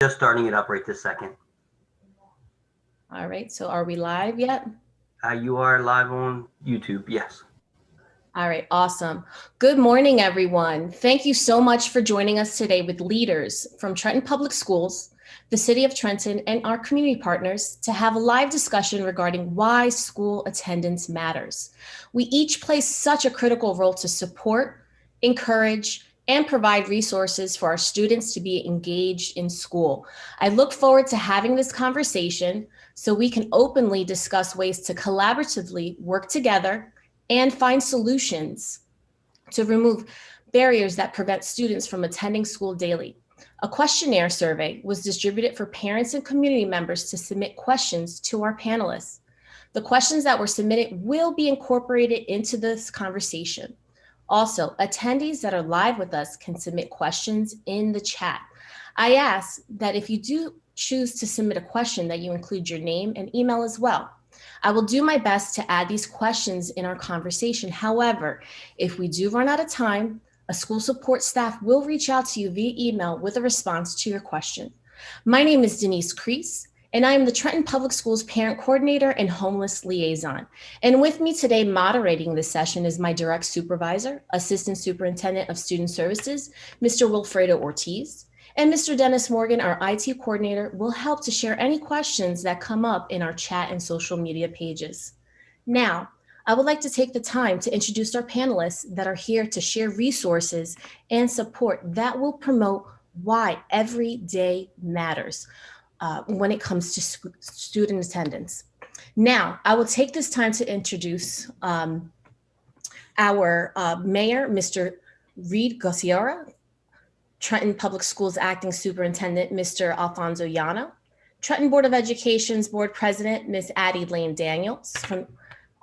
Just starting it up right this second. All right, so are we live yet? You are live on YouTube, yes. All right, awesome. Good morning, everyone. Thank you so much for joining us today with leaders from Trenton Public Schools, the City of Trenton, and our community partners to have a live discussion regarding why school attendance matters. We each play such a critical role to support, encourage, and provide resources for our students to be engaged in school. I look forward to having this conversation so we can openly discuss ways to collaboratively work together and find solutions to remove barriers that prevent students from attending school daily. A questionnaire survey was distributed for parents and community members to submit questions to our panelists. The questions that were submitted will be incorporated into this conversation. Also, attendees that are live with us can submit questions in the chat. I ask that if you do choose to submit a question, that you include your name and email as well. I will do my best to add these questions in our conversation. However, if we do run out of time, a school support staff will reach out to you via email with a response to your question. My name is Denise Crease, and I am the Trenton Public Schools Parent Coordinator and Homeless Liaison. And with me today moderating this session is my direct supervisor, Assistant Superintendent of Student Services, Mr. Wilfredo Ortiz. And Mr. Dennis Morgan, our IT coordinator, will help to share any questions that come up in our chat and social media pages. Now, I would like to take the time to introduce our panelists that are here to share resources and support that will promote why every day matters when it comes to student attendance. Now, I will take this time to introduce our mayor, Mr. Reed Gociara, Trenton Public Schools Acting Superintendent, Mr. Alfonso Llano, Trenton Board of Education's Board President, Ms. Addie Lane Daniels,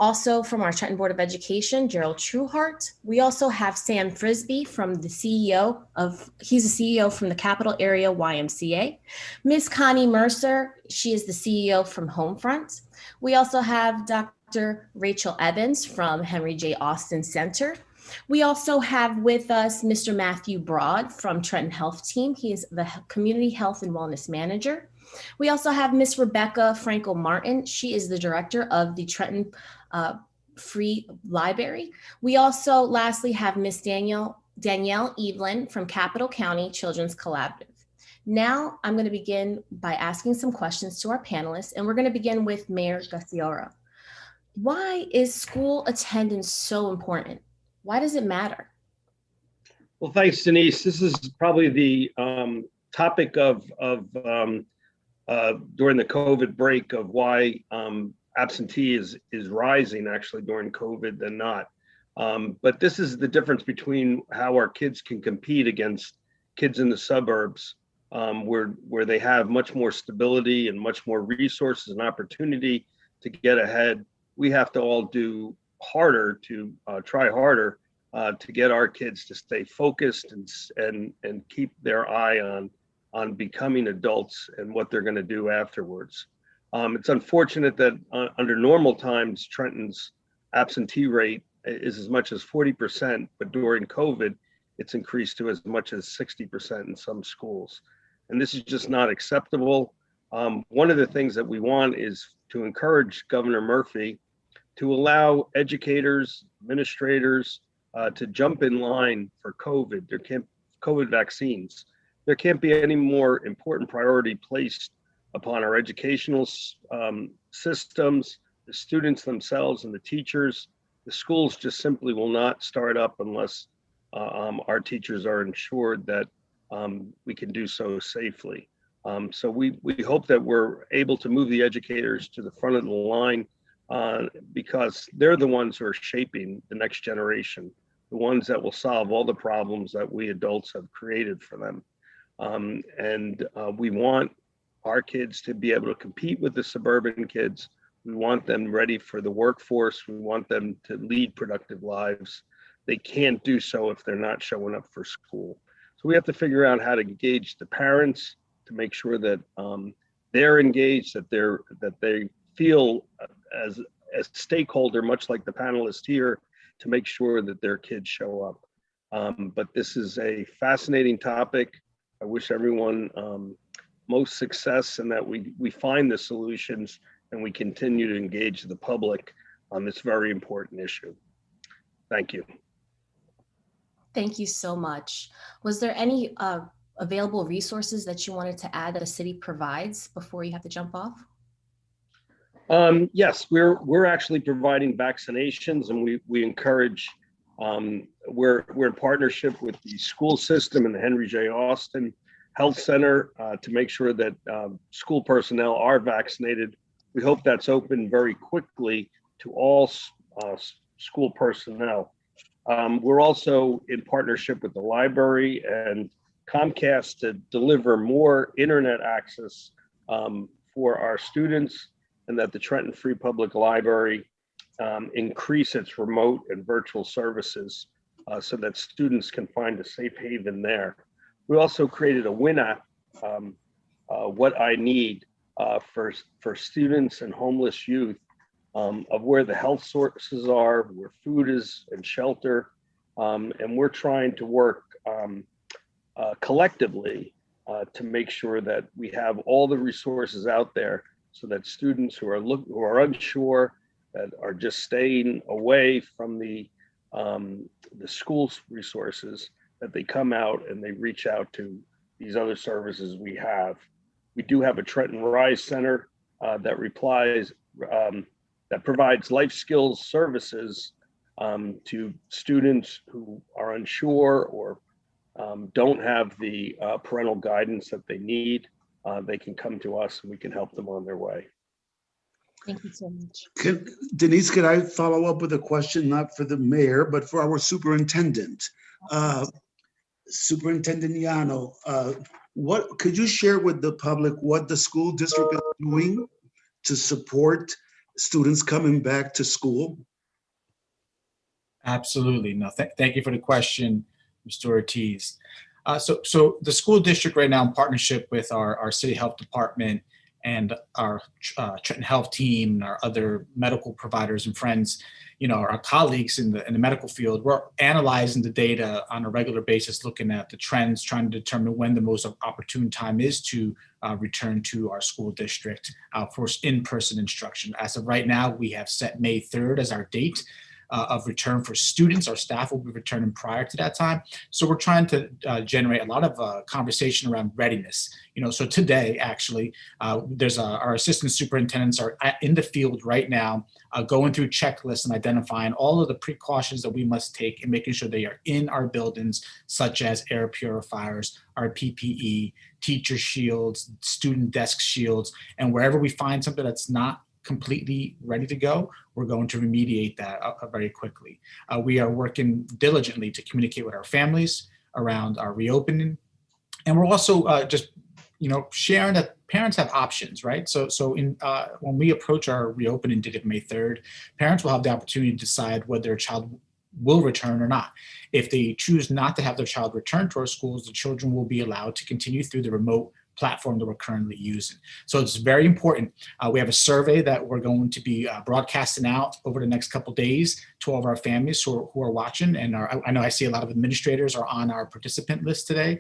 also from our Trenton Board of Education, Gerald Trueheart. We also have Sam Frisbee from he's the CEO from the Capital Area YMCA. Ms. Connie Mercer, she is the CEO from Homefront. We also have Dr. Rachel Evans from Henry J. Austin Center. We also have with us Mr. Matthew Broad from Trenton Health Team. He is the Community Health and Wellness Manager. We also have Ms. Rebecca Franco Martin. She is the Director of the Trenton Free Library. We also lastly have Ms. Danielle Evelyn from Capital County Children's Collaborative. Now I'm going to begin by asking some questions to our panelists, and we're going to begin with Mayor Gociara. Why is school attendance so important? Why does it matter? Well, thanks, Denise. This is probably the topic of during the COVID break of why absentee is rising actually during COVID than not. But this is the difference between how our kids can compete against kids in the suburbs, where they have much more stability and much more resources and opportunity to get ahead. We have to all do harder to try harder to get our kids to stay focused and keep their eye on becoming adults and what they're going to do afterwards. It's unfortunate that under normal times, Trenton's absentee rate is as much as 40%, but during COVID, it's increased to as much as 60% in some schools. And this is just not acceptable. One of the things that we want is to encourage Governor Murphy to allow educators, administrators to jump in line for COVID vaccines. There can't be any more important priority placed upon our educational systems, the students themselves and the teachers. The schools just simply will not start up unless our teachers are ensured that we can do so safely. So we hope that we're able to move the educators to the front of the line because they're the ones who are shaping the next generation, the ones that will solve all the problems that we adults have created for them. We want our kids to be able to compete with the suburban kids. We want them ready for the workforce. We want them to lead productive lives. They can't do so if they're not showing up for school. So we have to figure out how to engage the parents to make sure that they're engaged, that they feel as a stakeholder, much like the panelists here, to make sure that their kids show up. But this is a fascinating topic. I wish everyone most success and that we find the solutions and we continue to engage the public on this very important issue. Thank you. Thank you so much. Was there any available resources that you wanted to add that a city provides before you have to jump off? Yes, we're actually providing vaccinations, and we encourage. We're in partnership with the school system and the Henry J. Austin Health Center to make sure that school personnel are vaccinated. We hope that's open very quickly to all school personnel. We're also in partnership with the library and Comcast to deliver more internet access for our students, and that the Trenton Free Public Library increase its remote and virtual services so that students can find a safe haven there. We also created a WIN app, What I Need, for students and homeless youth, of where the health sources are, where food is and shelter. And we're trying to work collectively to make sure that we have all the resources out there so that students who are unsure, that are just staying away from the school's resources, that they come out and they reach out to these other services we have. We do have a Trenton Rise Center that provides life skills services to students who are unsure or don't have the parental guidance that they need. They can come to us and we can help them on their way. Thank you so much. Denise, could I follow up with a question, not for the mayor, but for our superintendent? Superintendent Yano, what could you share with the public what the school district is doing to support students coming back to school? Absolutely. No, thank you for the question, Mr. Ortiz. So the school district right now, in partnership with our city health department and our Trenton Health team and our other medical providers and friends, our colleagues in the medical field, we're analyzing the data on a regular basis, looking at the trends, trying to determine when the most opportune time is to return to our school district for in-person instruction. As of right now, we have set May 3rd as our date of return for students. Our staff will be returning prior to that time. So we're trying to generate a lot of conversation around readiness. So today, actually, there's our assistant superintendents are in the field right now, going through checklists and identifying all of the precautions that we must take and making sure they are in our buildings, such as air purifiers, our PPE, teacher shields, student desk shields, and wherever we find something that's not completely ready to go, we're going to remediate that very quickly. We are working diligently to communicate with our families around our reopening. And we're also just, sharing that parents have options, right? So when we approach our reopening date of May 3rd, parents will have the opportunity to decide whether their child will return or not. If they choose not to have their child return to our schools, the children will be allowed to continue through the remote platform that we're currently using. So it's very important. We have a survey that we're going to be broadcasting out over the next couple of days to all of our families who are watching. And I know I see a lot of administrators are on our participant list today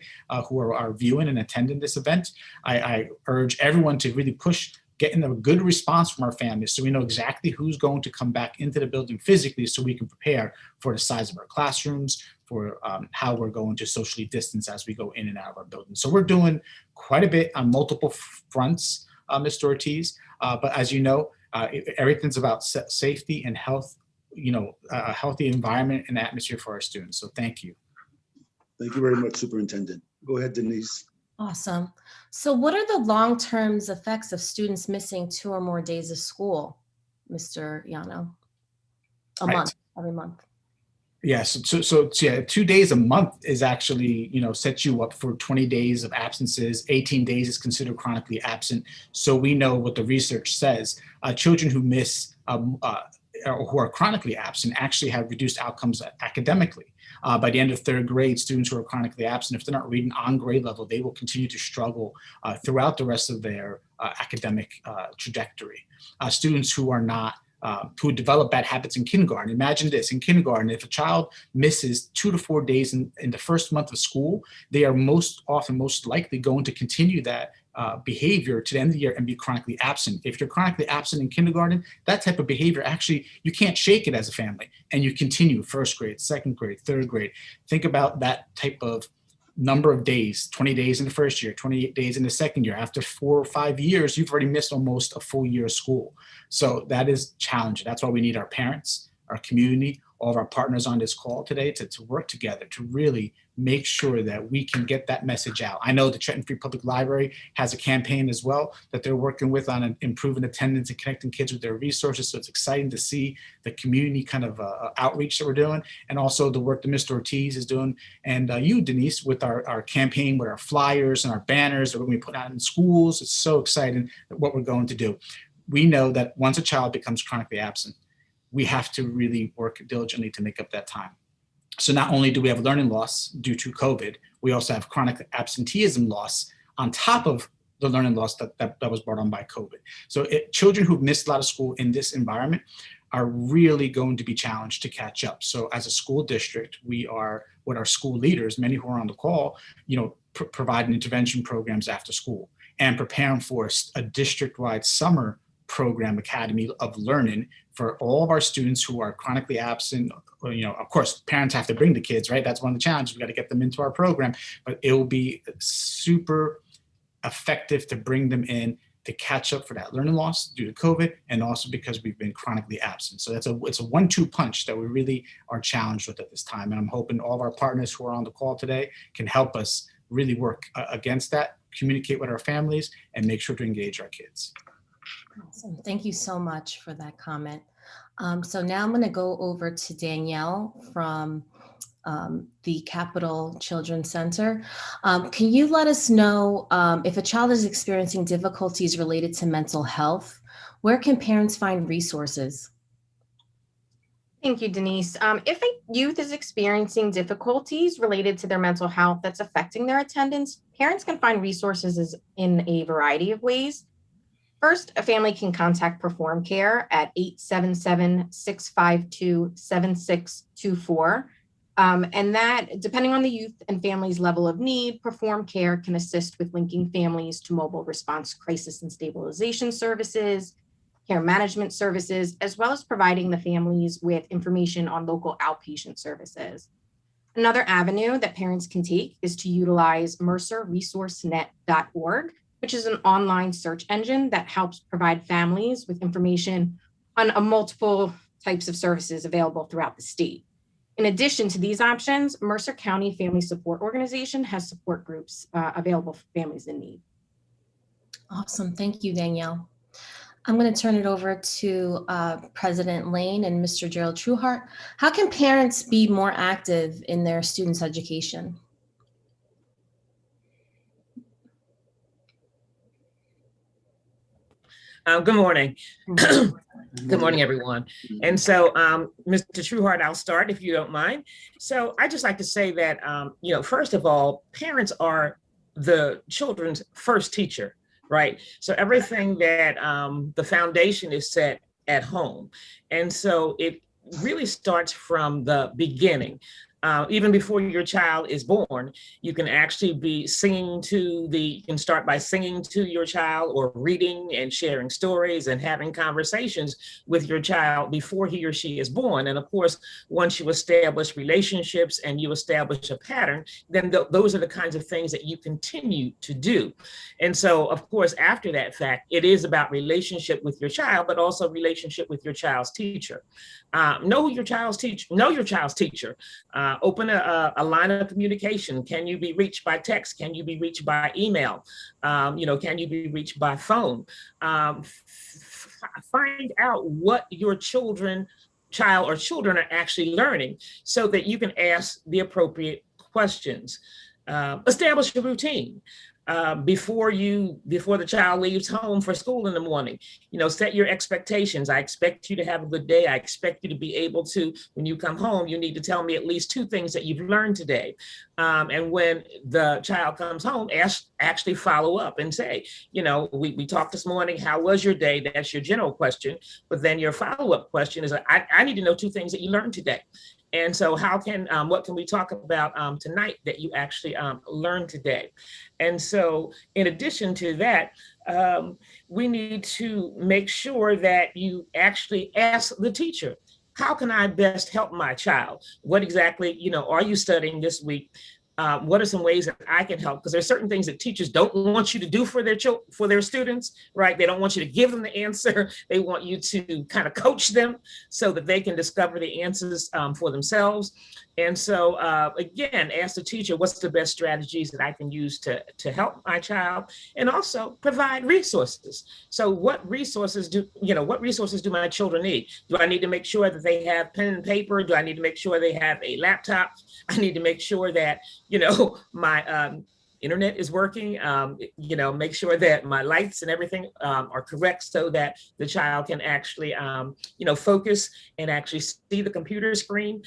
who are viewing and attending this event. I urge everyone to really push getting a good response from our families so we know exactly who's going to come back into the building physically so we can prepare for the size of our classrooms, for how we're going to socially distance as we go in and out of our building. So we're doing quite a bit on multiple fronts, Mr. Ortiz, but as you know, everything's about safety and health, a healthy environment and atmosphere for our students. So thank you. Thank you very much, Superintendent. Go ahead, Denise. Awesome. So what are the long-term effects of students missing 2 or more days of school, Mr. Yano? Month, every month. Yes. So 2 days a month is actually, sets you up for 20 days of absences. 18 days is considered chronically absent. So we know what the research says. Children who miss or who are chronically absent actually have reduced outcomes academically. By the end of 3rd grade, students who are chronically absent, if they're not reading on grade level, they will continue to struggle throughout the rest of their academic trajectory. Students who are not who develop bad habits in kindergarten. Imagine this, in kindergarten, if a child misses 2 to 4 days in the first month of school, they are most likely going to continue that behavior to the end of the year and be chronically absent. If you're chronically absent in kindergarten, that type of behavior, actually, you can't shake it as a family, and you continue first grade, second grade, third grade. Think about that type of number of days, 20 days in the first year, 28 days in the second year. After 4 or 5 years, you've already missed almost a full year of school. So that is challenging. That's why we need our parents, our community, all of our partners on this call today to work together to really make sure that we can get that message out. I know the Trenton Free Public Library has a campaign as well that they're working with on improving attendance and connecting kids with their resources. So it's exciting to see the community kind of outreach that we're doing, and also the work that Mr. Ortiz is doing. And you, Denise, with our campaign, with our flyers and our banners that we're going to be putting out in schools. It's so exciting what we're going to do. We know that once a child becomes chronically absent, we have to really work diligently to make up that time. So not only do we have learning loss due to COVID, we also have chronic absenteeism loss on top of the learning loss that was brought on by COVID. So children who've missed a lot of school in this environment are really going to be challenged to catch up. So as a school district, we are, with our school leaders, many who are on the call, providing intervention programs after school and preparing for a district-wide summer program, Academy of Learning, for all of our students who are chronically absent. Of course, parents have to bring the kids, right? That's one of the challenges. We got to get them into our program, but it will be super effective to bring them in to catch up for that learning loss due to COVID, and also because we've been chronically absent. So it's a 1-2 punch that we really are challenged with at this time. And I'm hoping all of our partners who are on the call today can help us really work against that, communicate with our families, and make sure to engage our kids. Awesome. Thank you so much for that comment. So now I'm going to go over to Danielle from the Capital Children's Center. Can you let us know if a child is experiencing difficulties related to mental health, where can parents find resources? Thank you, Denise. If a youth is experiencing difficulties related to their mental health that's affecting their attendance, parents can find resources in a variety of ways. First, a family can contact Perform Care at 877-652-7624. And that, depending on the youth and family's level of need, Perform Care can assist with linking families to mobile response crisis and stabilization services, care management services, as well as providing the families with information on local outpatient services. Another avenue that parents can take is to utilize mercerresourcenet.org, which is an online search engine that helps provide families with information on multiple types of services available throughout the state. In addition to these options, Mercer County Family Support Organization has support groups available for families in need. Awesome. Thank you, Danielle. I'm going to turn it over to President Lane and Mr. Gerald Trueheart. How can parents be more active in their students' education? Good morning. Good morning, everyone. And so, Mr. Trueheart, I'll start if you don't mind. So I just like to say that, first of all, parents are the children's first teacher, right? So everything that the foundation is set at home. And so it really starts from the beginning. Even before your child is born, you can actually be you can start by singing to your child or reading and sharing stories and having conversations with your child before he or she is born. And of course, once you establish relationships and you establish a pattern, then those are the kinds of things that you continue to do. And so, of course, after that fact, it is about relationship with your child, but also relationship with your child's teacher. Know your child's teacher. Open a line of communication. Can you be reached by text? Can you be reached by email? Can you be reached by phone? Find out what your child or children are actually learning so that you can ask the appropriate questions. Establish a routine. Before the child leaves home for school in the morning, set your expectations. I expect you to have a good day. I expect you to be able to, when you come home, you need to tell me at least 2 things that you've learned today. And when the child comes home, actually follow up and say, we talked this morning, how was your day? That's your general question. But then your follow-up question is, I need to know 2 things that you learned today. And so what can we talk about tonight that you actually learned today? And so in addition to that, we need to make sure that you actually ask the teacher, how can I best help my child? What exactly, are you studying this week? What are some ways that I can help? Because there's certain things that teachers don't want you to do for their students, right? They don't want you to give them the answer. They want you to kind of coach them so that they can discover the answers for themselves. And so again, ask the teacher, what's the best strategies that I can use to help my child, and also provide resources. So what resources do my children need? Do I need to make sure that they have pen and paper? Do I need to make sure they have a laptop? I need to make sure that, my internet is working, make sure that my lights and everything are correct so that the child can actually, focus and actually see the computer screen.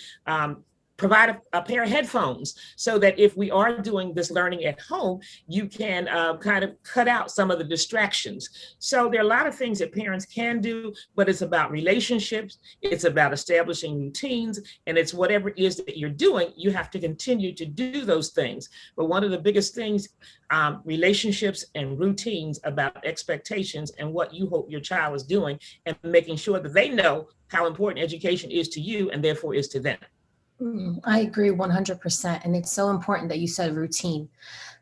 Provide a pair of headphones so that if we are doing this learning at home, you can kind of cut out some of the distractions. So there are a lot of things that parents can do, but it's about relationships, it's about establishing routines, and it's whatever it is that you're doing, you have to continue to do those things. But one of the biggest things, relationships and routines about expectations and what you hope your child is doing, and making sure that they know how important education is to you and therefore is to them. I agree 100%. And it's so important that you said routine,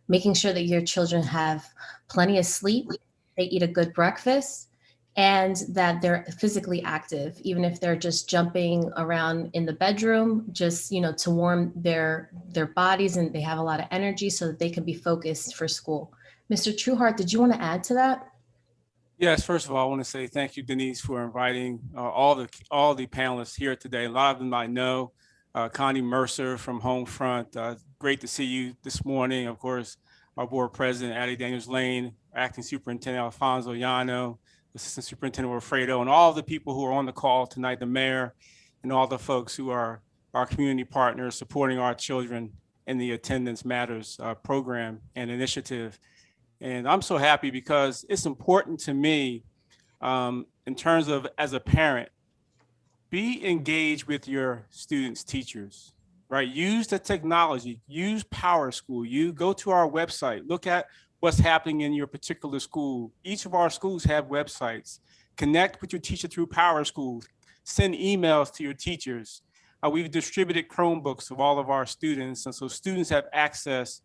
making sure that your children have plenty of sleep, they eat a good breakfast, and that they're physically active, even if they're just jumping around in the bedroom, just, to warm their bodies, and they have a lot of energy so that they can be focused for school. Mr. Trueheart, did you want to add to that? Yes, first of all, I want to say thank you, Denise, for inviting all the panelists here today. A lot of them I know. Connie Mercer from Homefront, great to see you this morning. Of course, our board president, Addie Daniels-Lane, acting superintendent Alfonso Llano, assistant superintendent Wilfredo, and all the people who are on the call tonight, the mayor, and all the folks who are our community partners supporting our children in the Attendance Matters program and initiative. And I'm so happy because it's important to me in terms of, as a parent, be engaged with your students' teachers, right? Use the technology, use PowerSchool. You go to our website, look at what's happening in your particular school. Each of our schools have websites. Connect with your teacher through PowerSchool. Send emails to your teachers. We've distributed Chromebooks of all of our students, and so students have access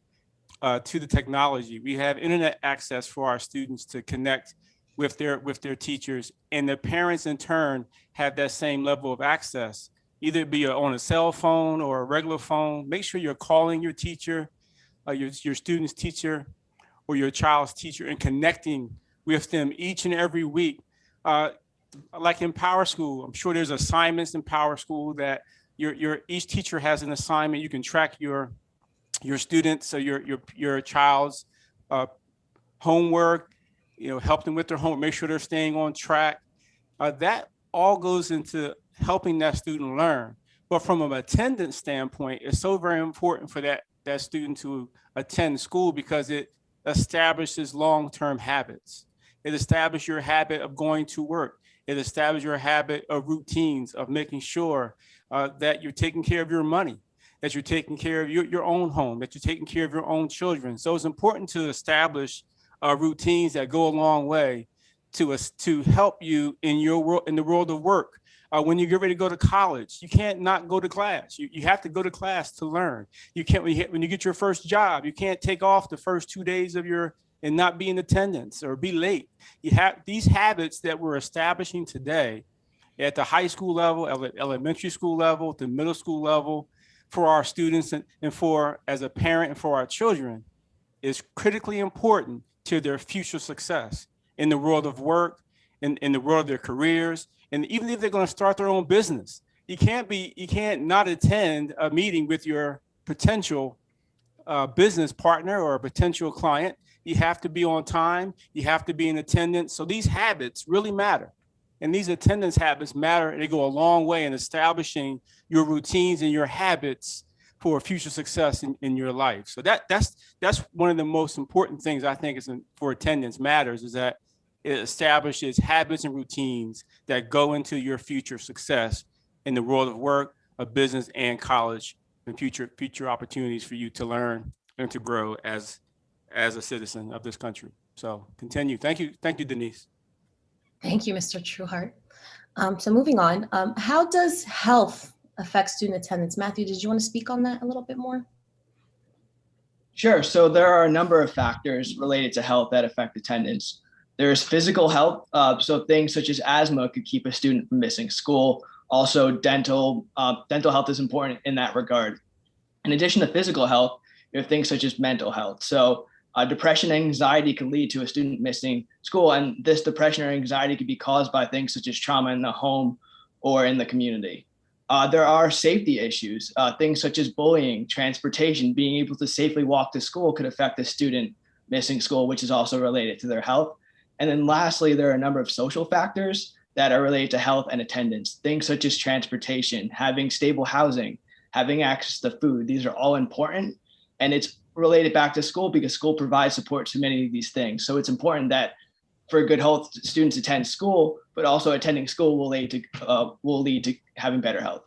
to the technology. We have internet access for our students to connect with their teachers, and the parents in turn have that same level of access, either it be on a cell phone or a regular phone. Make sure you're calling your teacher, your student's teacher, or your child's teacher, and connecting with them each and every week. Like in PowerSchool, I'm sure there's assignments in PowerSchool that each teacher has an assignment. You can track your students, so your child's homework, help them with their homework, make sure they're staying on track. That all goes into helping that student learn. But from an attendance standpoint, it's so very important for that student to attend school because it establishes long-term habits. It establishes your habit of going to work. It establishes your habit of routines, of making sure that you're taking care of your money, that you're taking care of your own home, that you're taking care of your own children. So it's important to establish routines that go a long way to help you in the world of work. When you get ready to go to college, you can't not go to class. You have to go to class to learn. You can't, when you get your first job, you can't take off the first 2 days and not be in attendance or be late. You have these habits that we're establishing today at the high school level, elementary school level, the middle school level, for our students and for, as a parent and for our children, is critically important to their future success in the world of work, in the world of their careers, and even if they're going to start their own business. You can't not attend a meeting with your potential business partner or a potential client. You have to be on time. You have to be in attendance. So these habits really matter. And these attendance habits matter. They go a long way in establishing your routines and your habits for future success in your life. So that's one of the most important things I think for attendance matters, is that it establishes habits and routines that go into your future success in the world of work, of business and college and future opportunities for you to learn and to grow as a citizen of this country. So continue. Thank you, Denise. Thank you, Mr. Trueheart. So moving on, how does health affect student attendance? Matthew, did you want to speak on that a little bit more? Sure. So there are a number of factors related to health that affect attendance. There's physical health. So things such as asthma could keep a student from missing school. Also, dental health is important in that regard. In addition to physical health, you have things such as mental health. So depression and anxiety can lead to a student missing school. And this depression or anxiety could be caused by things such as trauma in the home or in the community. There are safety issues, things such as bullying, transportation, being able to safely walk to school could affect a student missing school, which is also related to their health. And then lastly, there are a number of social factors that are related to health and attendance, things such as transportation, having stable housing, having access to food. These are all important. And it's related back to school because school provides support to many of these things. So it's important that for good health, students attend school, but also attending school will lead to having better health.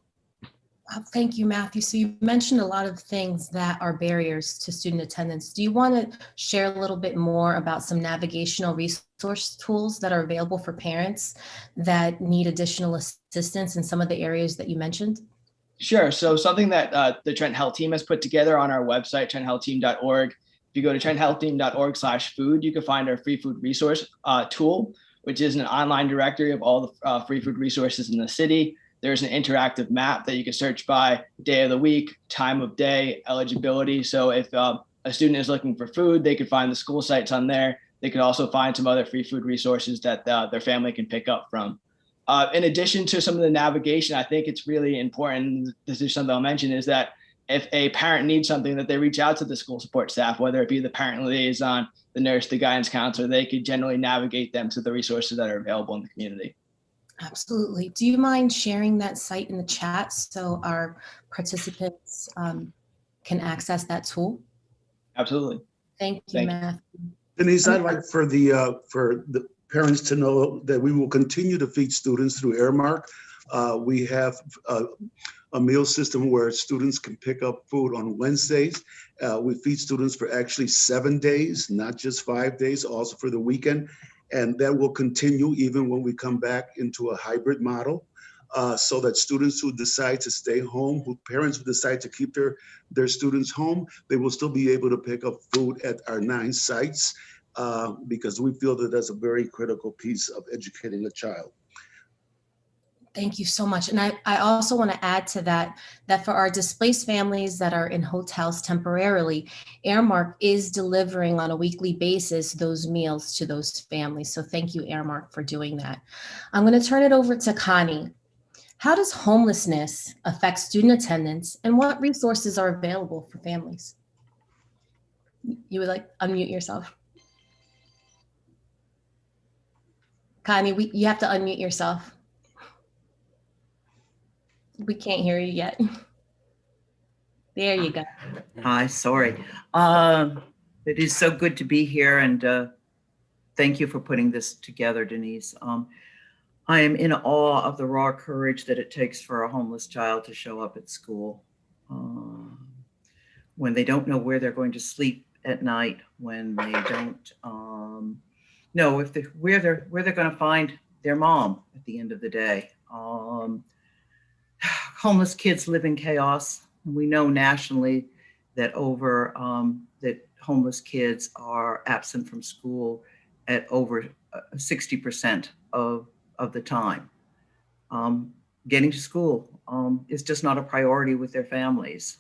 Thank you, Matthew. So you mentioned a lot of things that are barriers to student attendance. Do you want to share a little bit more about some navigational resource tools that are available for parents that need additional assistance in some of the areas that you mentioned? Sure. So something that the Trent Health Team has put together on our website, trenthealthteam.org. If you go to trenthealthteam.org/food, you can find our free food resource tool, which is an online directory of all the free food resources in the city. There's an interactive map that you can search by day of the week, time of day, eligibility. So if a student is looking for food, they could find the school sites on there. They could also find some other free food resources that their family can pick up from. In addition to some of the navigation, I think it's really important, this is something I'll mention, is that if a parent needs something, that they reach out to the school support staff, whether it be the parent liaison, the nurse, the guidance counselor. They could generally navigate them to the resources that are available in the community. Absolutely. Do you mind sharing that site in the chat so our participants can access that tool? Absolutely. Thank you, Matthew. Denise, I'd like for the parents to know that we will continue to feed students through Airmark. We have a meal system where students can pick up food on Wednesdays. We feed students for actually 7 days, not just 5 days, also for the weekend. And that will continue even when we come back into a hybrid model, so that students who decide to stay home, parents who decide to keep their students home, they will still be able to pick up food at our 9 sites, because we feel that that's a very critical piece of educating a child. Thank you so much. And I also want to add to that for our displaced families that are in hotels temporarily, Airmark is delivering on a weekly basis those meals to those families. So thank you, Airmark, for doing that. I'm going to turn it over to Connie. How does homelessness affect student attendance, and what resources are available for families? You would like unmute yourself. Connie, you have to unmute yourself. We can't hear you yet. There you go. Hi, sorry. It is so good to be here, and thank you for putting this together, Denise. I am in awe of the raw courage that it takes for a homeless child to show up at school when they don't know where they're going to sleep at night, when they don't know where they're going to find their mom at the end of the day. Homeless kids live in chaos. We know nationally that that homeless kids are absent from school at over 60% of the time. Getting to school is just not a priority with their families.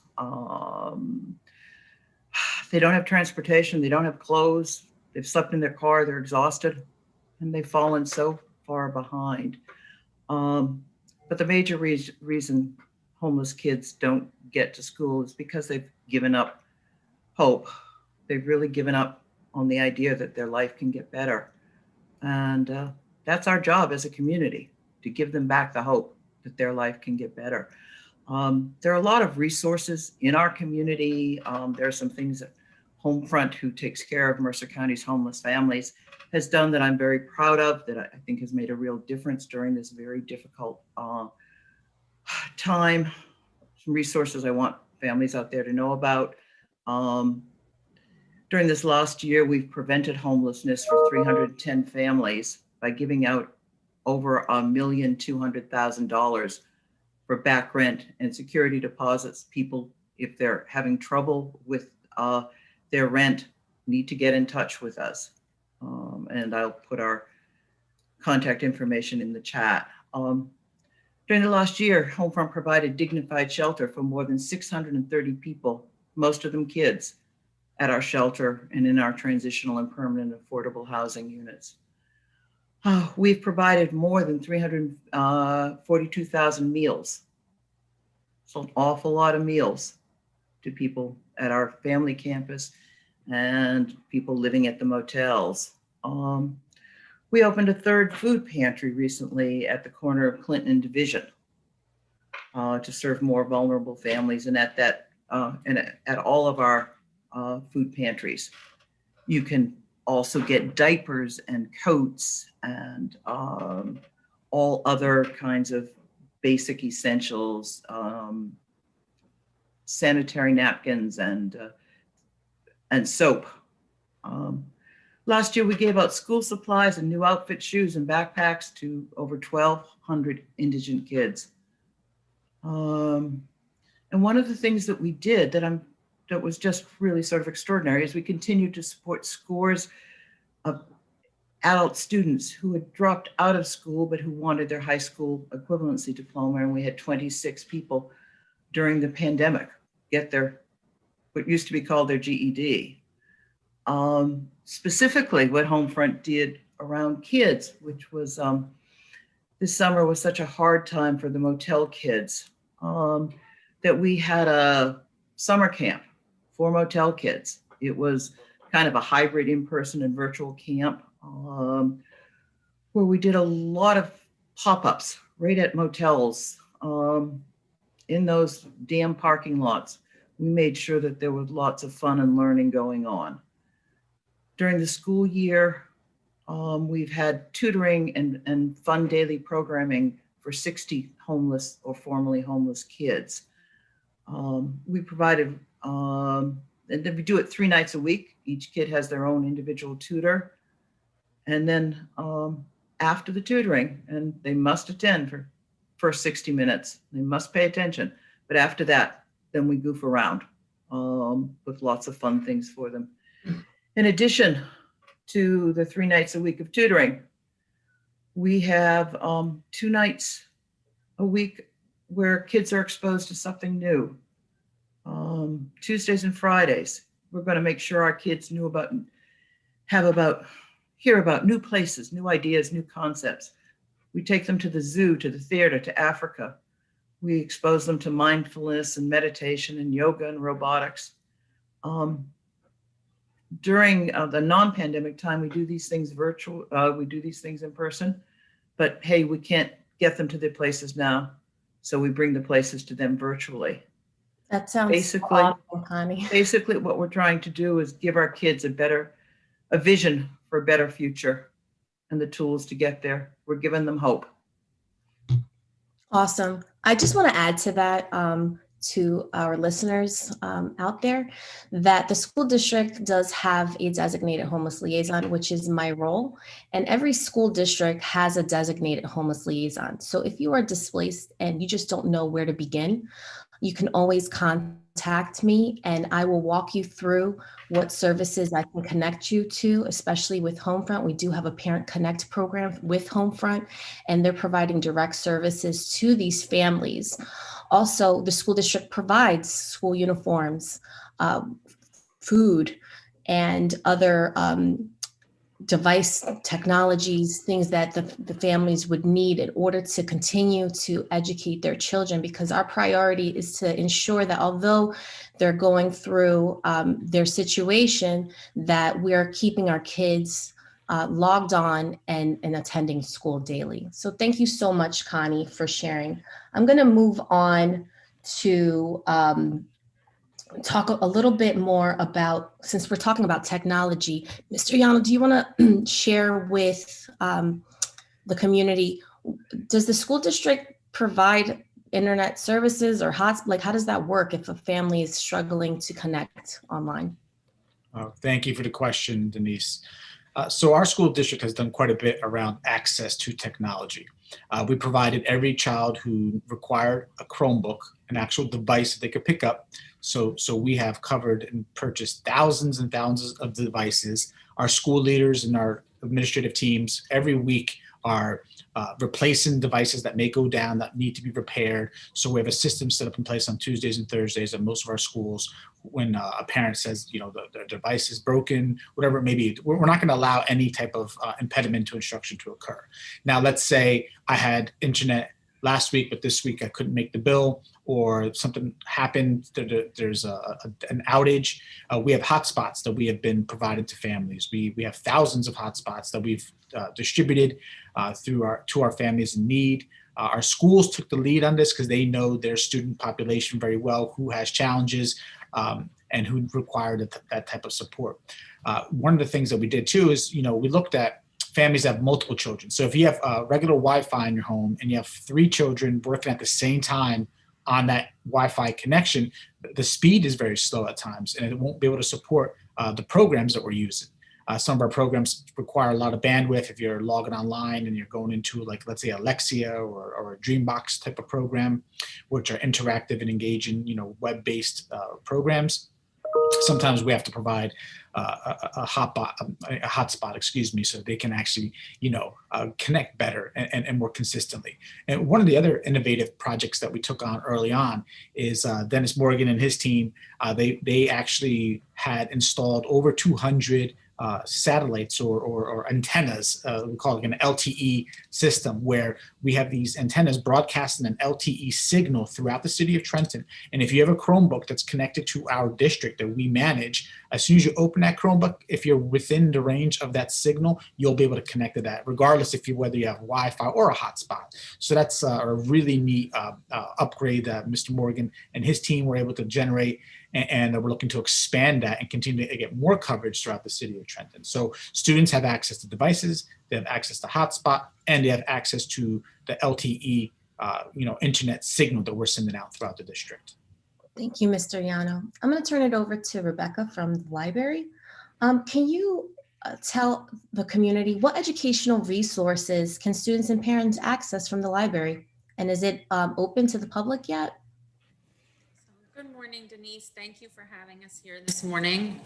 They don't have transportation, they don't have clothes, they've slept in their car, they're exhausted, and they've fallen so far behind. But the major reason homeless kids don't get to school is because they've given up hope. They've really given up on the idea that their life can get better. And that's our job as a community, to give them back the hope that their life can get better. There are a lot of resources in our community. There are some things that Homefront, who takes care of Mercer County's homeless families, has done that I'm very proud of, that I think has made a real difference during this very difficult time. some resources I want families out there to know about. During this last year, we've prevented homelessness for 310 families by giving out over $1,200,000 for back rent and security deposits. People, if they're having trouble with their rent, need to get in touch with us. And I'll put our contact information in the chat. During the last year, Homefront provided dignified shelter for more than 630 people, most of them kids, at our shelter and in our transitional and permanent affordable housing units. We've provided more than 342,000 meals. It's an awful lot of meals to people at our family campus and people living at the motels. We opened a third food pantry recently at the corner of Clinton and Division to serve more vulnerable families, and at that and at all of our food pantries. You can also get diapers and coats and all other kinds of basic essentials, sanitary napkins and soap. Last year, we gave out school supplies and new outfit, shoes, and backpacks to over 1,200 indigent kids. And one of the things that we did that was just really sort of extraordinary is we continued to support scores of adult students who had dropped out of school but who wanted their high school equivalency diploma, and we had 26 people during the pandemic get their what used to be called their GED. Specifically, what Homefront did around kids, which was this summer was such a hard time for the motel kids, that we had a summer camp for motel kids. It was kind of a hybrid in-person and virtual camp where we did a lot of pop-ups right at motels in those damn parking lots. We made sure that there was lots of fun and learning going on. During the school year, we've had tutoring and fun daily programming for 60 homeless or formerly homeless kids. We provided, and then we do it 3 nights a week. Each kid has their own individual tutor. And then after the tutoring, and they must attend for first 60 minutes, they must pay attention. But after that, then we goof around with lots of fun things for them. In addition to the 3 nights a week of tutoring, we have 2 nights a week where kids are exposed to something new. Tuesdays and Fridays, we're going to make sure our kids hear about new places, new ideas, new concepts. We take them to the zoo, to the theater, to Africa. We expose them to mindfulness and meditation and yoga and robotics. During the non-pandemic time, we do these things virtual, we do these things in person, but hey, we can't get them to their places now. So we bring the places to them virtually. That sounds basically awesome, Connie. Basically what we're trying to do is give our kids a vision for a better future and the tools to get there. We're giving them hope. Awesome. I just want to add to that, to our listeners out there, that the school district does have a designated homeless liaison, which is my role. And every school district has a designated homeless liaison. So if you are displaced and you just don't know where to begin, you can always contact me and I will walk you through what services I can connect you to, especially with Homefront. We do have a Parent Connect program with Homefront, and they're providing direct services to these families. Also, the school district provides school uniforms, food, and other device technologies, things that the families would need in order to continue to educate their children, because our priority is to ensure that although they're going through their situation, that we're keeping our kids logged on and attending school daily. So thank you so much, Connie, for sharing. I'm going to move on to talk a little bit more about, since we're talking about technology, Mr. Yano, do you want to share with the community, does the school district provide internet services or like how does that work if a family is struggling to connect online? Thank you for the question, Denise. So our school district has done quite a bit around access to technology. We provided every child who required a Chromebook, an actual device that they could pick up. So we have covered and purchased thousands and thousands of devices. Our school leaders and our administrative teams every week are replacing devices that may go down, that need to be repaired. So we have a system set up in place on Tuesdays and Thursdays at most of our schools. When a parent says, the device is broken, whatever it may be, we're not going to allow any type of impediment to instruction to occur. Now, let's say I had internet last week, but this week I couldn't make the bill, or something happened, there's an outage. We have hotspots that we have been provided to families. We have thousands of hotspots that we've distributed to our families in need. Our schools took the lead on this because they know their student population very well, who has challenges and who required that type of support. One of the things that we did too is, we looked at families that have multiple children. So if you have regular Wi-Fi in your home and you have 3 children working at the same time on that Wi-Fi connection, the speed is very slow at times, and it won't be able to support the programs that we're using. Some of our programs require a lot of bandwidth. If you're logging online and you're going into, like, let's say Alexia or a Dreambox type of program, which are interactive and engaging, web-based programs, sometimes we have to provide a hotspot, so they can actually, connect better and more consistently. And one of the other innovative projects that we took on early on is Dennis Morgan and his team. They actually had installed over 200 satellites or antennas. We call it an LTE system, where we have these antennas broadcasting an LTE signal throughout the city of Trenton. And if you have a Chromebook that's connected to our district that we manage, as soon as you open that Chromebook, if you're within the range of that signal, you'll be able to connect to that, regardless whether you have Wi-Fi or a hotspot. So that's a really neat upgrade that Mr. Morgan and his team were able to generate. And we're looking to expand that and continue to get more coverage throughout the city of Trenton. So students have access to devices, they have access to hotspot, and they have access to the LTE, internet signal that we're sending out throughout the district. Thank you, Mr. Yano. I'm going to turn it over to Rebecca from the library. Can you tell the community what educational resources can students and parents access from the library? And is it open to the public yet? Good morning, Denise. Thank you for having us here this morning.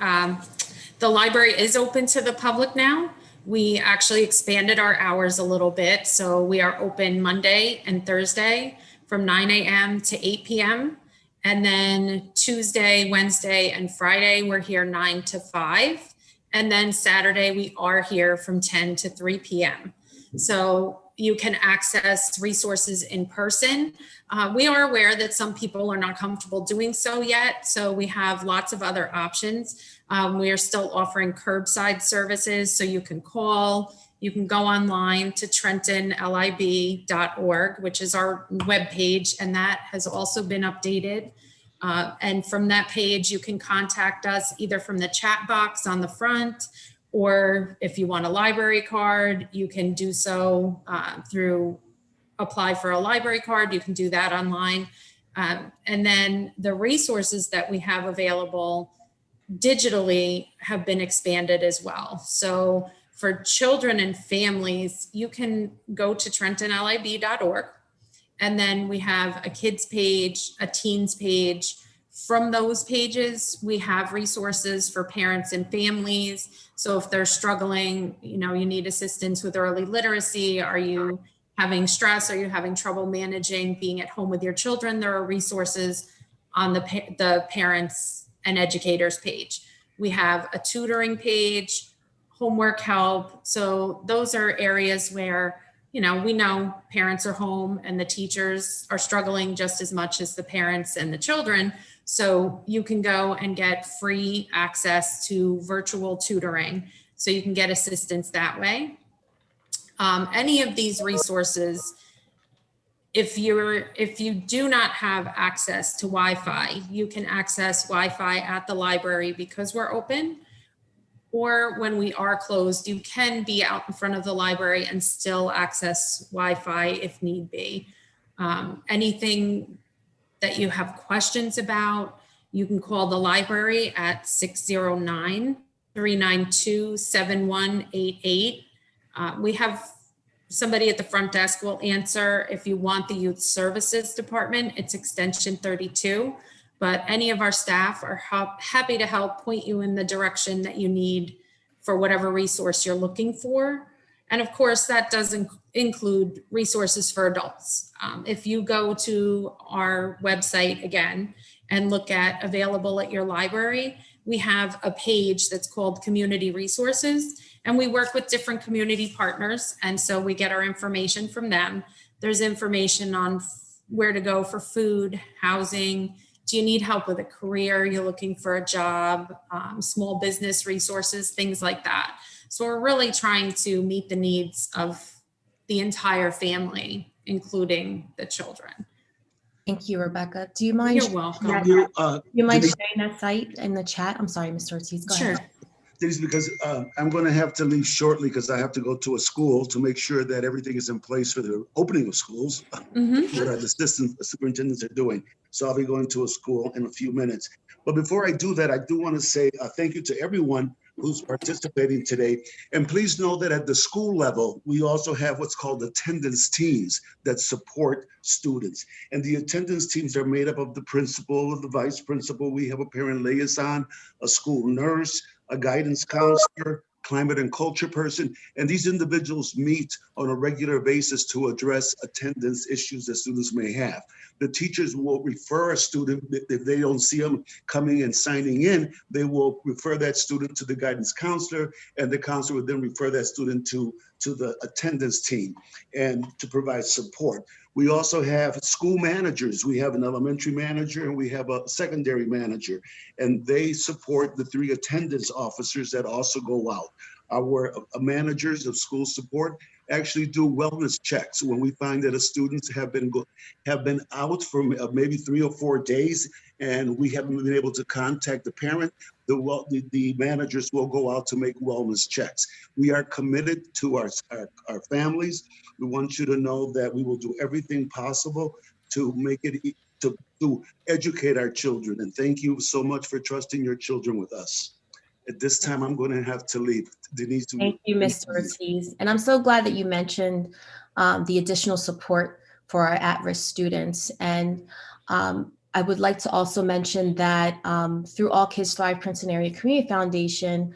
The library is open to the public now. We actually expanded our hours a little bit. So we are open Monday and Thursday from 9 a.m. to 8 p.m. And then Tuesday, Wednesday, and Friday, we're here 9 to 5. And then Saturday, we are here from 10 to 3 p.m. So you can access resources in person. We are aware that some people are not comfortable doing so yet, so we have lots of other options. We are still offering curbside services, so you can call, you can go online to trentonlib.org, which is our webpage, and that has also been updated. And from that page, you can contact us either from the chat box on the front, or if you want a library card, you can do so through apply for a library card. You can do that online. And then the resources that we have available digitally have been expanded as well. So for children and families, you can go to trentonlib.org. And then we have a kids page, a teens page. From those pages, we have resources for parents and families. So if they're struggling, you need assistance with early literacy, are you having stress, are you having trouble managing being at home with your children, there are resources on the parents and educators page. We have a tutoring page, homework help. So those are areas where, we know parents are home and the teachers are struggling just as much as the parents and the children. So you can go and get free access to virtual tutoring. So you can get assistance that way. Any of these resources, if you do not have access to Wi-Fi, you can access Wi-Fi at the library because we're open. Or when we are closed, you can be out in front of the library and still access Wi-Fi if need be. Anything that you have questions about, you can call the library at 609-392-7188. We have somebody at the front desk will answer. If you want the youth services department, it's extension 32. But any of our staff are happy to help point you in the direction that you need for whatever resource you're looking for. And of course, that does include resources for adults. If you go to our website again and look at available at your library, we have a page that's called Community Resources, and we work with different community partners. And so we get our information from them. There's information on where to go for food, housing. Do you need help with a career? You're looking for a job, small business resources, things like that. So we're really trying to meet the needs of the entire family, including the children. Thank you, Rebecca. Do you mind? You're welcome. Do you mind sharing that site in the chat? I'm sorry, Mr. Ortiz. Go ahead. Sure. Denise, because I'm going to have to leave shortly because I have to go to a school to make sure that everything is in place for the opening of schools, what our assistant superintendents are doing. So I'll be going to a school in a few minutes. But before I do that, I do want to say thank you to everyone who's participating today. And please know that at the school level, we also have what's called attendance teams that support students. And the attendance teams are made up of the principal, the vice principal. We have a parent liaison, a school nurse, a guidance counselor, climate and culture person, and these individuals meet on a regular basis to address attendance issues that students may have. The teachers will refer a student, if they don't see them coming and signing in, they will refer that student to the guidance counselor, and the counselor will then refer that student to the attendance team and to provide support. We also have school managers. We have an elementary manager and we have a secondary manager, and they support the 3 attendance officers that also go out. Our managers of school support actually do wellness checks when we find that a students have been out for maybe 3 or 4 days and we haven't been able to contact the parent. The managers will go out to make wellness checks. We are committed to our families. We want you to know that we will do everything possible to make it to educate our children. And thank you so much for trusting your children with us. At this time, I'm going to have to leave. Denise. Thank you, Mr. Ortiz. And I'm so glad that you mentioned the additional support for our at-risk students. And I would like to also mention that through All Kids Thrive Princeton Area Community Foundation,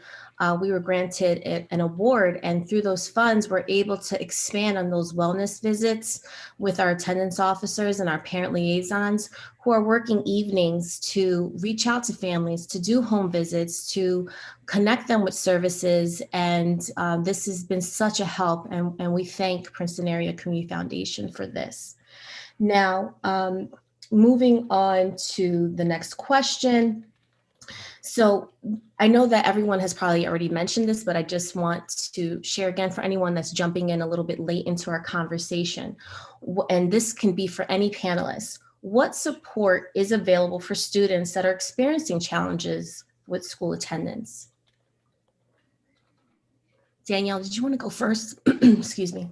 we were granted an award, and through those funds, we're able to expand on those wellness visits with our attendance officers and our parent liaisons who are working evenings to reach out to families, to do home visits, to connect them with services. And this has been such a help, and we thank Princeton Area Community Foundation for this. Now, moving on to the next question. So I know that everyone has probably already mentioned this, but I just want to share again for anyone that's jumping in a little bit late into our conversation. And this can be for any panelist. What support is available for students that are experiencing challenges with school attendance? Danielle, did you want to go first? Excuse me.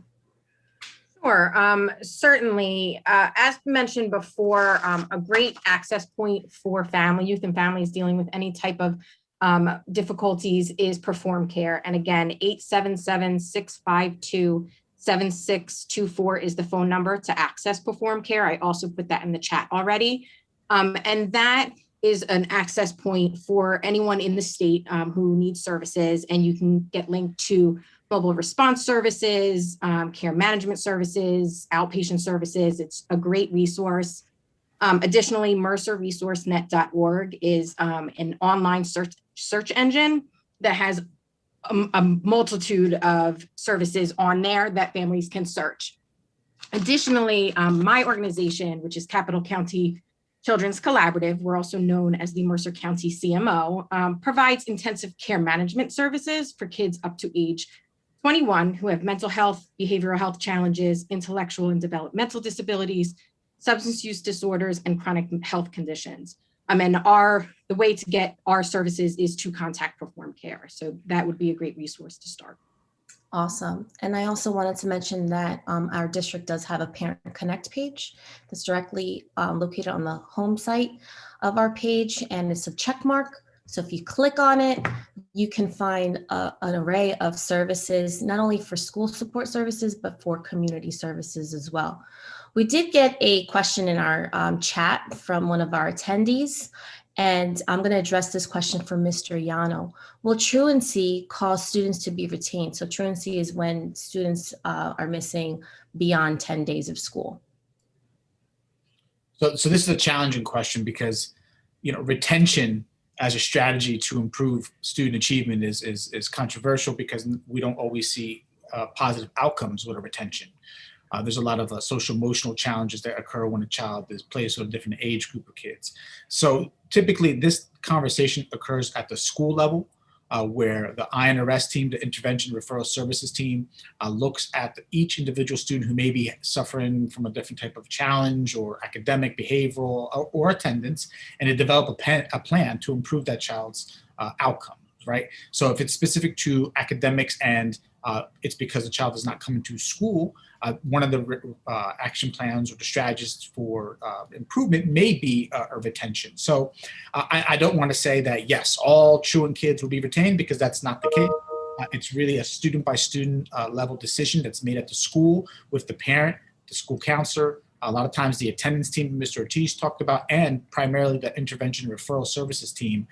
Sure. Certainly, as mentioned before, a great access point for youth and families dealing with any type of difficulties is Perform Care. And again, 877-652-7624 is the phone number to access Perform Care. I also put that in the chat already. And that is an access point for anyone in the state who needs services, and you can get linked to mobile response services, care management services, outpatient services. It's a great resource. Additionally, mercerresourcenet.org is an online search engine that has a multitude of services on there that families can search. Additionally, my organization, which is Capital County Children's Collaborative, we're also known as the Mercer County CMO, provides intensive care management services for kids up to age 21 who have mental health, behavioral health challenges, intellectual and developmental disabilities, substance use disorders, and chronic health conditions. And the way to get our services is to contact Perform Care. So that would be a great resource to start. Awesome. And I also wanted to mention that our district does have a Parent Connect page that's directly located on the home site of our page, and it's a check mark. So if you click on it, you can find an array of services, not only for school support services, but for community services as well. We did get a question in our chat from one of our attendees, and I'm going to address this question for Mr. Yano. Will truancy cause students to be retained? So truancy is when students are missing beyond 10 days of school. So this is a challenging question because, retention as a strategy to improve student achievement is controversial because we don't always see positive outcomes with a retention. There's a lot of social emotional challenges that occur when a child is placed with a different age group of kids. So typically this conversation occurs at the school level, where the INRS team, the Intervention Referral Services team, looks at each individual student who may be suffering from a different type of challenge or academic, behavioral, or attendance, and they develop a plan to improve that child's outcome, right? So if it's specific to academics and it's because the child is not coming to school, one of the action plans or the strategies for improvement may be a retention. So I don't want to say that, yes, all truant kids will be retained, because that's not the case. It's really a student by student level decision that's made at the school with the parent, the school counselor, a lot of times the attendance team Mr. Ortiz talked about, and primarily the intervention referral services team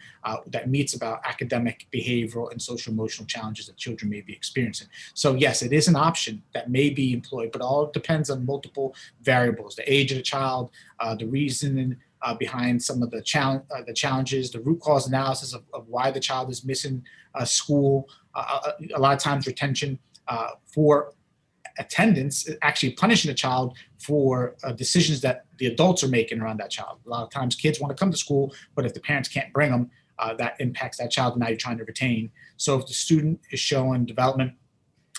that meets about academic, behavioral, and social emotional challenges that children may be experiencing. So yes, it is an option that may be employed, but all depends on multiple variables: the age of the child, the reasoning behind some of the challenges, the root cause analysis of why the child is missing school. A lot of times retention for attendance, actually punishing a child for decisions that the adults are making around that child. A lot of times kids want to come to school, but if the parents can't bring them, that impacts that child, and now you're trying to retain. So if the student is showing development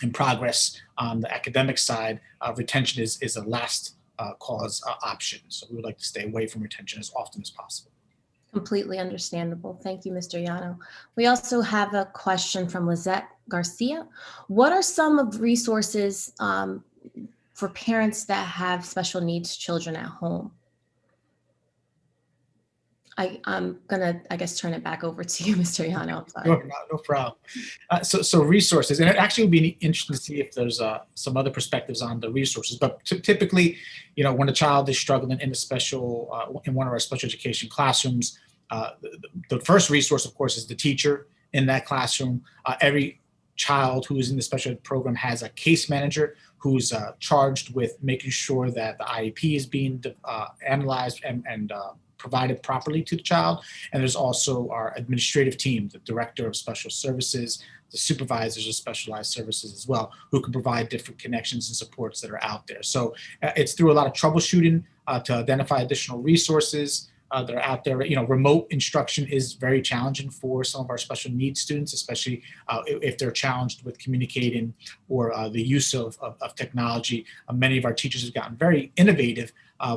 and progress on the academic side, retention is a last cause option. So we would like to stay away from retention as often as possible. Completely understandable. Thank you, Mr. Yano. We also have a question from Lizette Garcia. What are some of the resources for parents that have special needs children at home? I'm gonna, I guess, turn it back over to you, Mr. Yano. I'm sorry. No problem. So resources, and it actually would be interesting to see if there's some other perspectives on the resources. But typically, when a child is struggling in a special, in one of our special education classrooms, the first resource, of course, is the teacher in that classroom. Every child who is in the special ed program has a case manager who's charged with making sure that the IEP is being analyzed and provided properly to the child. And there's also our administrative team, the director of special services, the supervisors of specialized services as well, who can provide different connections and supports that are out there. So it's through a lot of troubleshooting to identify additional resources that are out there. Remote instruction is very challenging for some of our special needs students, especially if they're challenged with communicating or the use of technology. Many of our teachers have gotten very innovative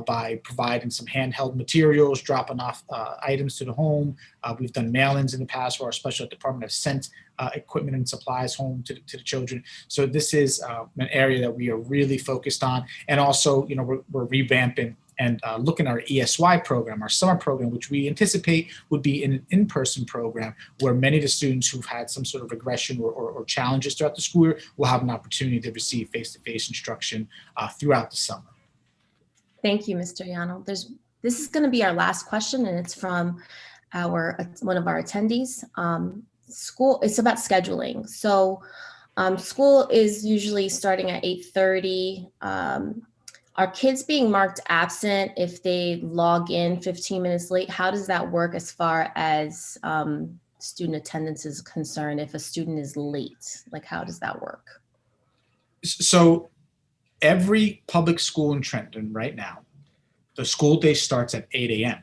by providing some handheld materials, dropping off items to the home. We've done mail-ins in the past where our special ed department has sent equipment and supplies home to the children. So this is an area that we are really focused on. And also, we're revamping and looking at our ESY program, our summer program, which we anticipate would be an in-person program where many of the students who've had some sort of regression or challenges throughout the school year will have an opportunity to receive face-to-face instruction throughout the summer. Thank you, Mr. Yano. This is going to be our last question, and it's from one of our attendees. It's about scheduling. So school is usually starting at 8:30. Are kids being marked absent if they log in 15 minutes late? How does that work as far as student attendance is concerned? If a student is late, how does that work? So every public school in Trenton right now, the school day starts at 8 a.m.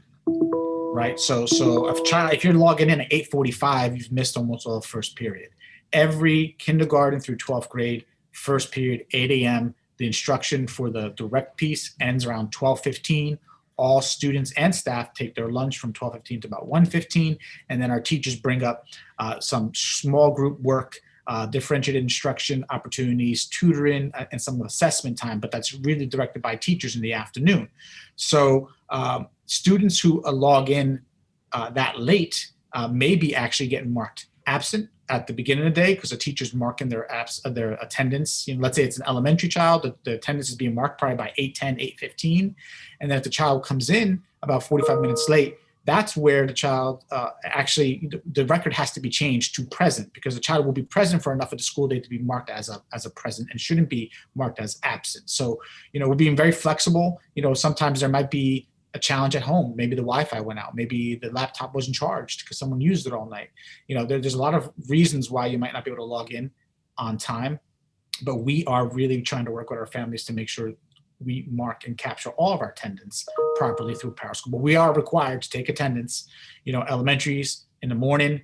Right? So if you're logging in at 8:45, you've missed almost all the first period. Every kindergarten through 12th grade, first period, 8 a.m. The instruction for the direct piece ends around 12:15. All students and staff take their lunch from 12:15 to about 1:15. And then our teachers bring up some small group work differentiated instruction opportunities, tutoring, and some assessment time, but that's really directed by teachers in the afternoon. So students who log in that late may be actually getting marked absent at the beginning of the day because the teacher's marking their attendance. Let's say it's an elementary child, the attendance is being marked probably by 8:10, 8:15. And then if the child comes in about 45 minutes late, that's where the child the record has to be changed to present, because the child will be present for enough of the school day to be marked as a present and shouldn't be marked as absent. So, we're being very flexible. Sometimes there might be a challenge at home. Maybe the Wi-Fi went out. Maybe the laptop wasn't charged because someone used it all night. There's a lot of reasons why you might not be able to log in on time, but we are really trying to work with our families to make sure we mark and capture all of our attendance properly through PowerSchool. But we are required to take attendance, elementaries in the morning,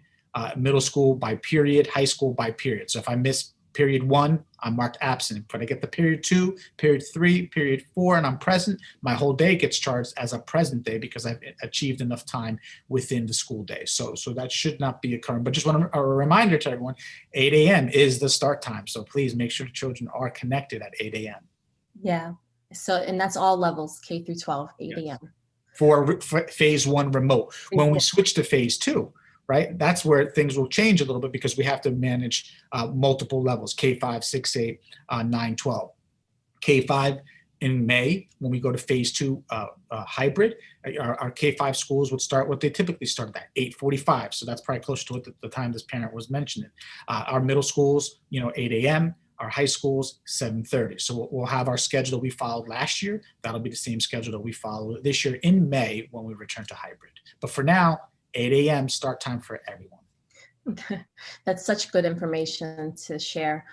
middle school by period, high school by period. So if I miss period 1, I'm marked absent. If I get the period 2, period 3, period 4, and I'm present, my whole day gets charged as a present day because I've achieved enough time within the school day. So that should not be occurring. But just a reminder to everyone, 8 a.m. is the start time. So please make sure the children are connected at 8 a.m. Yeah. So, and that's all levels, K through 12, 8 a.m. For phase 1 remote. When we switch to phase 2, right, that's where things will change a little bit because we have to manage multiple levels, K5, 6, 8, 9, 12. K5 in May, when we go to phase 2 hybrid, our K5 schools would start what they typically start at 8:45. So that's probably close to what the time this parent was mentioning. Our middle schools, 8 a.m., our high schools, 7:30. So we'll have our schedule that we followed last year. That'll be the same schedule that we follow this year in May when we return to hybrid. But for now, 8 a.m. start time for everyone. That's such good information to share.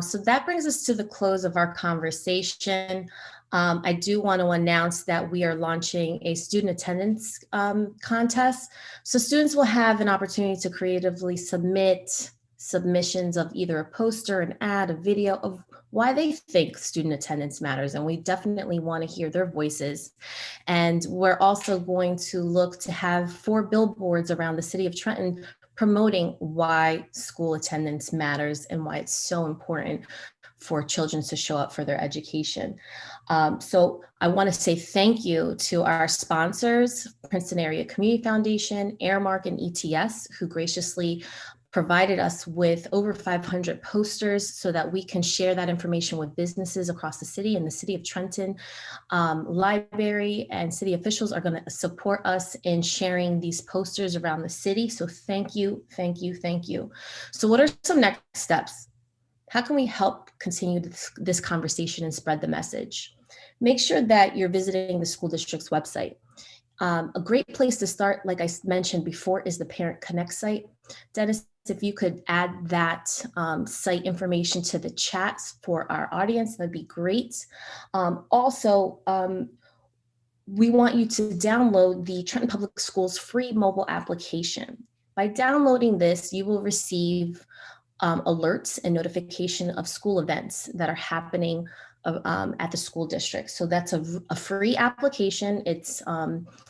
So that brings us to the close of our conversation. I do want to announce that we are launching a student attendance contest. So students will have an opportunity to creatively submit submissions of either a poster, an ad, a video of why they think student attendance matters. And we definitely want to hear their voices. And we're also going to look to have 4 billboards around the city of Trenton promoting why school attendance matters and why it's so important for children to show up for their education. So I want to say thank you to our sponsors, Princeton Area Community Foundation, Airmark, and ETS, who graciously provided us with over 500 posters so that we can share that information with businesses across the city and the city of Trenton. Library and city officials are going to support us in sharing these posters around the city. So thank you, thank you, thank you. So what are some next steps? How can we help continue this conversation and spread the message? Make sure that you're visiting the school district's website. A great place to start, like I mentioned before, is the Parent Connect site. Dennis, if you could add that site information to the chats for our audience, that'd be great. Also, we want you to download the Trenton Public Schools free mobile application. By downloading this, you will receive alerts and notification of school events that are happening at the school district. So that's a free application. It's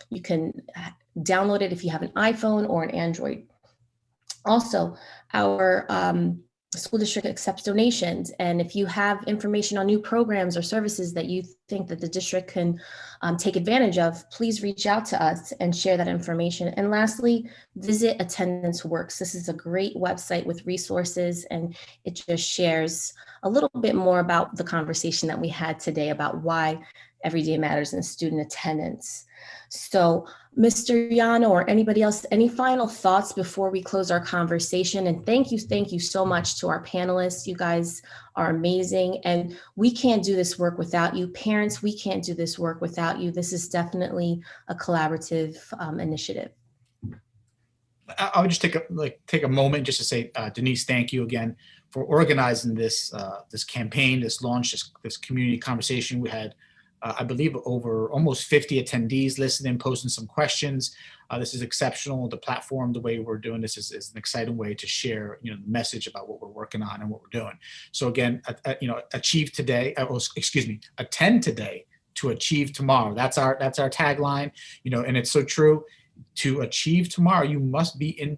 you can download it if you have an iPhone or an Android. Also, our school district accepts donations. And if you have information on new programs or services that you think that the district can take advantage of, please reach out to us and share that information. And lastly, visit Attendance Works. This is a great website with resources, and it just shares a little bit more about the conversation that we had today about why every day matters in student attendance. So Mr. Yano or anybody else, any final thoughts before we close our conversation? And thank you so much to our panelists. You guys are amazing. And we can't do this work without you. Parents, we can't do this work without you. This is definitely a collaborative initiative. I would just take a moment just to say, Denise, thank you again for organizing this this campaign, this launch, this community conversation. We had I believe over almost 50 attendees listening, posting some questions. This is exceptional. The platform, the way we're doing this is an exciting way to share, the message about what we're working on and what we're doing. So again, achieve today, attend today to achieve tomorrow. That's our tagline, and it's so true. to achieve tomorrow, you must be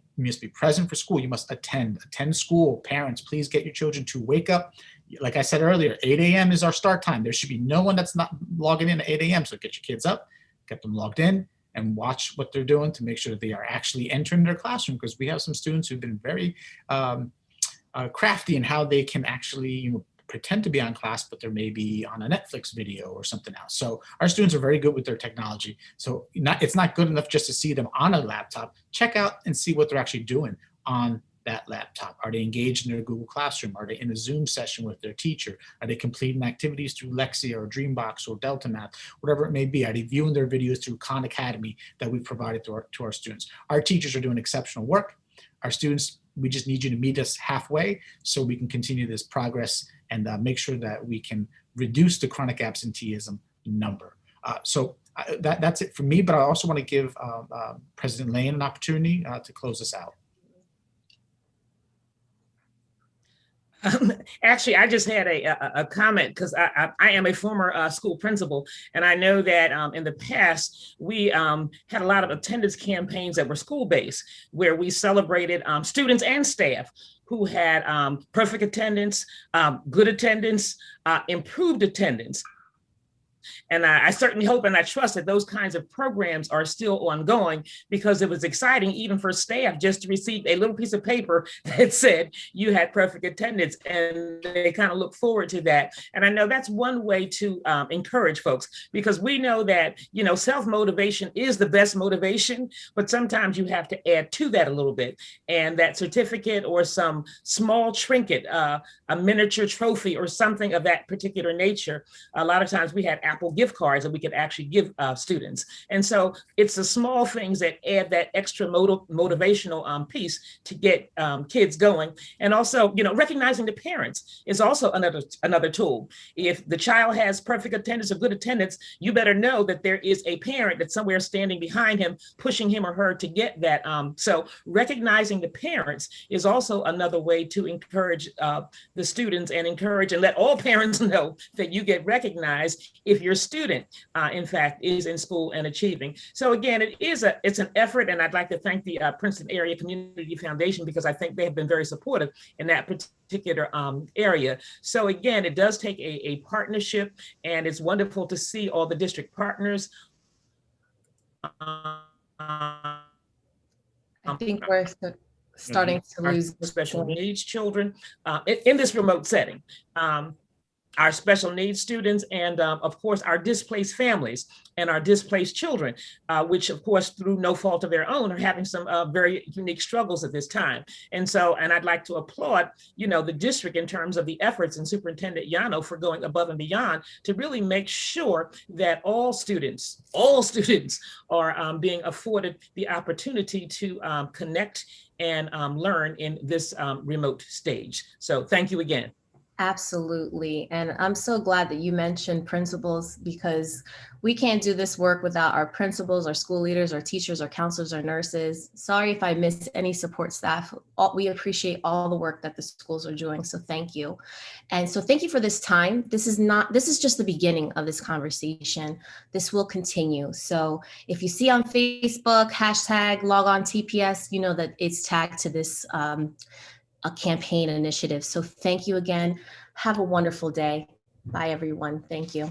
present for school. You must attend school. Parents, please get your children to wake up. Like I said earlier, 8 a.m. is our start time. There should be no one that's not logging in at 8 a.m. So get your kids up, get them logged in, and watch what they're doing to make sure that they are actually entering their classroom, because we have some students who've been very crafty in how they can actually pretend to be on class, but they're maybe on a Netflix video or something else. So our students are very good with their technology. So it's not good enough just to see them on a laptop. Check out and see what they're actually doing on that laptop. Are they engaged in their Google Classroom? Are they in a Zoom session with their teacher? Are they completing activities through Lexia or Dreambox or Delta Math, whatever it may be? Are they viewing their videos through Khan Academy that we provided to our students? Our teachers are doing exceptional work. Our students, we just need you to meet us halfway so we can continue this progress and make sure that we can reduce the chronic absenteeism number. That's it for me, but I also want to give President Lane an opportunity to close us out. Actually, I just had a comment because I am a former school principal, and I know that in the past we had a lot of attendance campaigns that were school-based, where we celebrated students and staff who had perfect attendance, good attendance, improved attendance. And I certainly hope and I trust that those kinds of programs are still ongoing, because it was exciting even for staff just to receive a little piece of paper that said you had perfect attendance, and they kind of look forward to that. And I know that's one way to encourage folks, because we know that, self-motivation is the best motivation, but sometimes you have to add to that a little bit. And that certificate or some small trinket, a miniature trophy or something of that particular nature, a lot of times we had Apple gift cards that we could actually give students. And so it's the small things that add that extra motivational piece to get kids going. And also, recognizing the parents is also another tool. If the child has perfect attendance or good attendance, you better know that there is a parent that's somewhere standing behind him, pushing him or her to get that. So recognizing the parents is also another way to encourage the students, and encourage and let all parents know that you get recognized if your student, in fact, is in school and achieving. So again, it's an effort, and I'd like to thank the Princeton Area Community Foundation, because I think they have been very supportive in that particular area. So again, it does take a partnership, and it's wonderful to see all the district partners. I think we're starting to lose special needs children in this remote setting. Our special needs students, and of course, our displaced families and our displaced children, which of course, through no fault of their own, are having some very unique struggles at this time. And I'd like to applaud, the district in terms of the efforts, and Superintendent Yano for going above and beyond to really make sure that all students are being afforded the opportunity to connect and learn in this remote stage. So thank you again. Absolutely. And I'm so glad that you mentioned principals, because we can't do this work without our principals, our school leaders, our teachers, our counselors, our nurses. Sorry if I missed any support staff. We appreciate all the work that the schools are doing. So thank you. And so thank you for this time. This is just the beginning of this conversation. This will continue. So if you see on Facebook, #LogOnTPS, you know that it's tagged to this a campaign initiative. So thank you again. Have a wonderful day. Bye, everyone. Thank you.